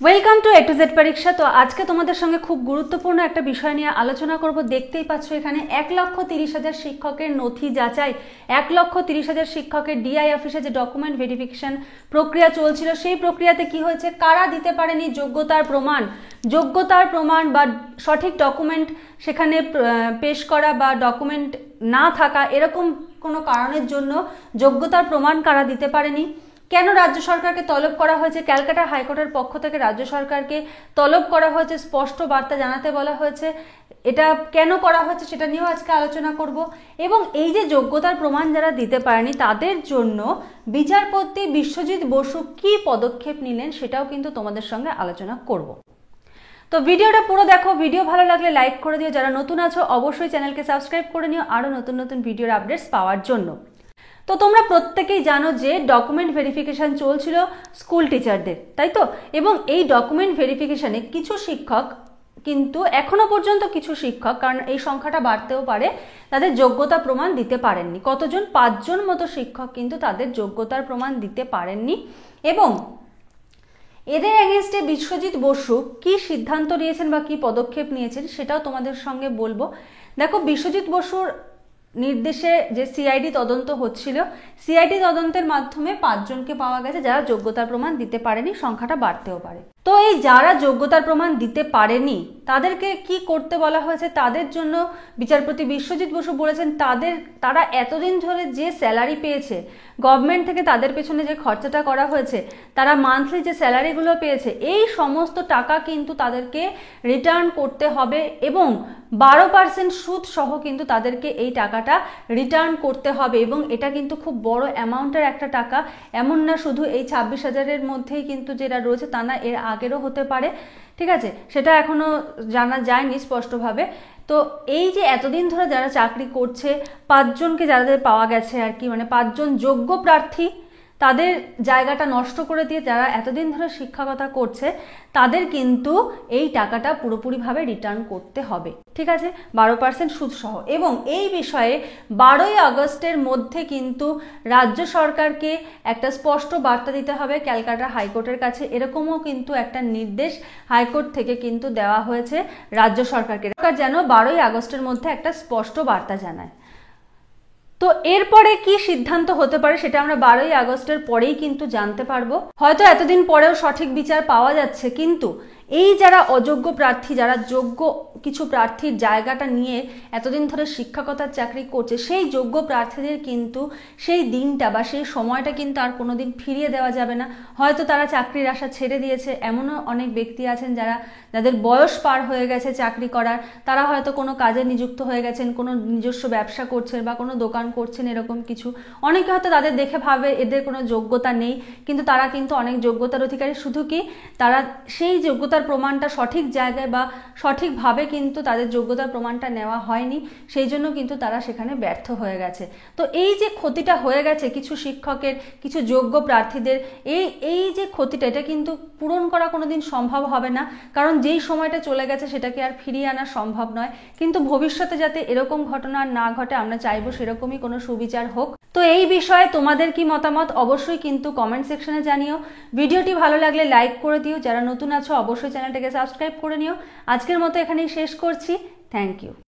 Welcome to A to Z পরীক্ষা। তো আজকে তোমাদের সঙ্গে খুব গুরুত্বপূর্ণ একটা বিষয় নিয়ে আলোচনা করব। দেখতেই পাচ্ছ এখানে 1,30,000 শিক্ষকের নথি যাচাই, 1,30,000 শিক্ষকের ডিআই অফিসে যে ডকুমেন্ট ভেরিফিকেশন প্রক্রিয়া চলছিল, সেই প্রক্রিয়াতে কি হয়েছে, কারা দিতে পারেনি যোগ্যতার প্রমাণ বা সঠিক ডকুমেন্ট সেখানে পেশ করা বা ডকুমেন্ট না থাকা, এরকম কোনো কারণের জন্য যোগ্যতার প্রমাণ কারা দিতে পারেনি, কেন রাজ্য সরকারকে তলব করা হয়েছে, ক্যালকাটা হাইকোর্টের পক্ষ থেকে রাজ্য সরকারকে তলব করা হয়েছে, স্পষ্ট বার্তা জানাতে বলা হয়েছে, এটা কেন করা হয়েছে সেটা নিয়েও আজকে আলোচনা করব। এবং এই যে যোগ্যতার প্রমাণ যারা দিতে পারেনি তাদের জন্য বিচারপতি বিশ্বজিৎ বসু কি পদক্ষেপ নিলেন সেটাও কিন্তু তোমাদের সঙ্গে আলোচনা করব। তো ভিডিওটা পুরো দেখো, ভিডিও ভালো লাগলে লাইক করে দিও, যারা নতুন আছো অবশ্যই চ্যানেলকে সাবস্ক্রাইব করে নিও আরও নতুন নতুন ভিডিওর আপডেটস পাওয়ার জন্য। তো তোমরা প্রত্যেকেই জানো যে ডকুমেন্ট ভেরিফিকেশন চলছিল স্কুল টিচারদের, তাই তো? এবং এই ডকুমেন্ট ভেরিফিকেশনে কিছু শিক্ষক কিন্তু এখনো পর্যন্ত কিছু শিক্ষক, কারণ এই সংখ্যাটা বাড়তেও পারে, তাদের যোগ্যতা প্রমাণ দিতে পারেননি। কতজন? 5 জন মতো শিক্ষক কিন্তু তাদের যোগ্যতার প্রমাণ দিতে পারেননি। এবং এদের এগেনস্টে বিশ্বজিৎ বসু কি সিদ্ধান্ত নিয়েছেন বা কি পদক্ষেপ নিয়েছেন সেটাও তোমাদের সঙ্গে বলবো। দেখো, বিশ্বজিৎ বসুর নির্দেশে যে সিআইডি তদন্ত হচ্ছিল, সিআইডি তদন্তের মাধ্যমে 5 জনকে পাওয়া গেছে যারা যোগ্যতার প্রমাণ দিতে পারেনি, সংখ্যাটা বাড়তেও পারে। তো এই যারা যোগ্যতার প্রমাণ দিতে পারেনি তাদেরকে কি করতে বলা হয়েছে, তাদের জন্য বিচারপতি বিশ্বজিৎ বসু বলেছেন তারা এতদিন ধরে যে স্যালারি পেয়েছে গভর্নমেন্ট থেকে, তাদের পেছনে যে খরচাটা করা হয়েছে, তারা মান্থলি যে স্যালারিগুলো পেয়েছে, এই সমস্ত টাকা কিন্তু তাদেরকে রিটার্ন করতে হবে এবং 12% সুদ সহ কিন্তু তাদেরকে এই টাকাটা রিটার্ন করতে হবে। এবং এটা কিন্তু খুব বড় অ্যামাউন্টের একটা টাকা, এমন না শুধু এই 26,000-এর মধ্যেই কিন্তু যেটা রয়েছে তা না, এর আগেরও হতে পারে, ঠিক আছে? সেটা এখনো জানা যায়নি স্পষ্টভাবে। তো এই যে এতদিন ধরে যারা চাকরি করছে, 5 জনকে যাদের পাওয়া গেছে আর কি, মানে 5 জন যোগ্য প্রার্থী, তাদের জায়গাটা নষ্ট করে দিয়ে যারা এতদিন ধরে শিক্ষকতা করছে তাদের কিন্তু এই টাকাটা পুরোপুরিভাবে রিটার্ন করতে হবে, ঠিক আছে? 12% সুদ সহ। এবং এই বিষয়ে 12ই আগস্টের মধ্যে কিন্তু রাজ্য সরকারকে একটা স্পষ্ট বার্তা দিতে হবে ক্যালকাটা হাইকোর্টের কাছে, এরকমও কিন্তু একটা নির্দেশ হাইকোর্ট থেকে কিন্তু দেওয়া হয়েছে রাজ্য সরকারকে, যেন 12ই আগস্টের মধ্যে একটা স্পষ্ট বার্তা জানায়। তো এরপরে কি সিদ্ধান্ত হতে পারে সেটা আমরা 12ই আগস্টের পরেই কিন্তু জানতে পারবো। হয়তো এতদিন পরেও সঠিক বিচার পাওয়া যাচ্ছে, কিন্তু এই যারা অযোগ্য প্রার্থী, যারা যোগ্য কিছু প্রার্থীর জায়গাটা নিয়ে এতদিন ধরে শিক্ষকতার চাকরি করছে, সেই যোগ্য প্রার্থীদের কিন্তু সেই দিনটা বা সেই সময়টা কিন্তু আর কোনোদিন ফিরিয়ে দেওয়া যাবে না। হয়তো তারা চাকরির আশা ছেড়ে দিয়েছে, এমনও অনেক ব্যক্তি আছেন যাদের বয়স পার হয়ে গেছে চাকরি করার, তারা হয়তো কোনো কাজে নিযুক্ত হয়ে গেছেন, কোনো নিজস্ব ব্যবসা করছেন বা কোনো দোকান করছেন, এরকম কিছু। অনেকে হয়তো তাদের দেখে ভাবে এদের কোনো যোগ্যতা নেই, কিন্তু তারা কিন্তু অনেক যোগ্যতার অধিকারী, শুধু কি তারা সেই যোগ্যতার প্রমাণটা সঠিক জায়গায় বা সঠিকভাবে কিন্তু তাদের যোগ্যতার প্রমাণটা নেওয়া হয়নি, সেই জন্য কিন্তু তারা সেখানে ব্যর্থ হয়ে গেছে। তো এই যে ক্ষতিটা হয়ে গেছে কিছু শিক্ষকের, কিছু যোগ্য প্রার্থীদের, এই যে ক্ষতিটা, এটা কিন্তু পূরণ করা কোনোদিন সম্ভব হবে না, কারণ যেই সময়টা চলে গেছে সেটাকে আর ফিরিয়ে আনা সম্ভব নয়। কিন্তু ভবিষ্যতে যাতে এরকম ঘটনা না ঘটে, আমরা চাইবো সেরকমই কোনো সুবিচার হোক। তো এই বিষয়ে তোমাদের কি মতামত অবশ্যই কিন্তু কমেন্ট সেকশনে জানিও। ভিডিওটি ভালো লাগলে লাইক করে দিও, যারা নতুন আছো অবশ্যই চ্যানেলটাকে সাবস্ক্রাইব করে নিও। আজকের মতো এখানেই শেষ করছি। Thank you.